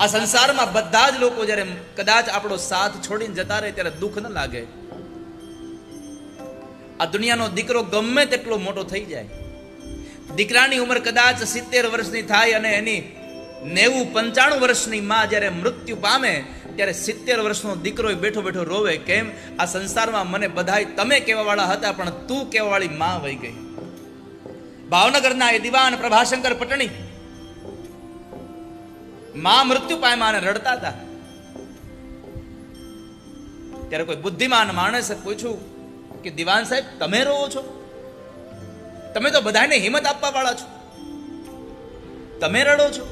આ સંસારમાં બધા જ લોકો જ્યારે કદાચ આપણો સાથ છોડીને જતા રહે ત્યારે દુઃખ ન લાગે. આ દુનિયાનો દીકરો ગમે તેટલો મોટો થઈ જાય, દીકરાની ઉંમર કદાચ 70 વર્ષની થાય અને એની 90-95 વર્ષની માં જ્યારે મૃત્યુ પામે ત્યારે 70 વર્ષનો દીકરો બેઠો બેઠો રોવે, કેમ? આ સંસારમાં મને બધાય તમે કહેવા વાળા હતા, પણ તું કહેવા વાળી માં વહી ગઈ. ભાવનગરના એ દિવાન પ્રભાશંકર પટણી માં મૃત્યુ પામ્યા અને રડતા હતા. ત્યારે કોઈ બુદ્ધિમાન માણસે પૂછ્યું કે દિવાન સાહેબ, તમે રોવો છો? તમે તો બધાને હિંમત આપવા વાળા છો, તમે રડો છો?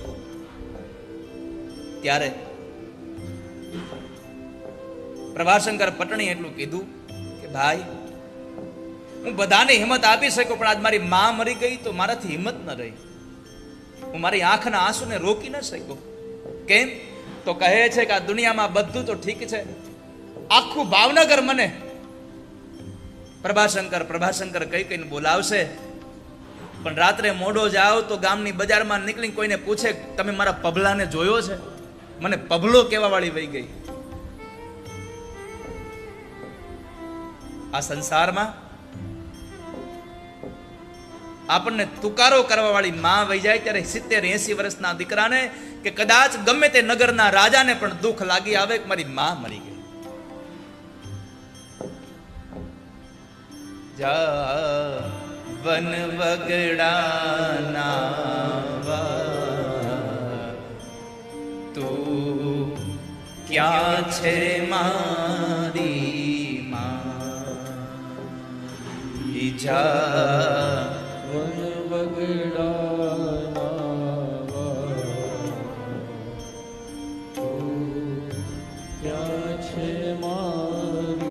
ત્યારે પ્રભાશંકર પટણી એટલું કીધું કે ભાઈ, હું બધાને હિંમત આપી શક્યો, પણ આજ મારી માં મરી ગઈ તો મારાથી હિંમત ન રહી. હું મારી આંખના આંસુને રોકી ન શક્યો. કેમ? તો કહે છે કે આ દુનિયામાં બધું તો ઠીક છે, આખું ભાવનગર મને પ્રભાશંકર પ્રભાશંકર કઈ કઈને બોલાવશે, પણ રાત્રે મોડો જાઓ તો ગામની બજારમાં નીકળીને કોઈને પૂછે, તમે મારા પભલાને જોયો છે? મને પભલો કહેવા વાળી વહી ગઈ. આ સંસારમાં આપણને તુકારો કરવા વાળી માં વહી જાય ત્યારે 70-80 વર્ષના દીકરાને કે કદાચ ગમે તે નગરના રાજાને પણ દુઃખ લાગી આવે કે મારી માં મરી ગઈ. વન વગડાના તું ક્યાં છે મારી માં? વન વગડાના તું ક્યાં છે માં?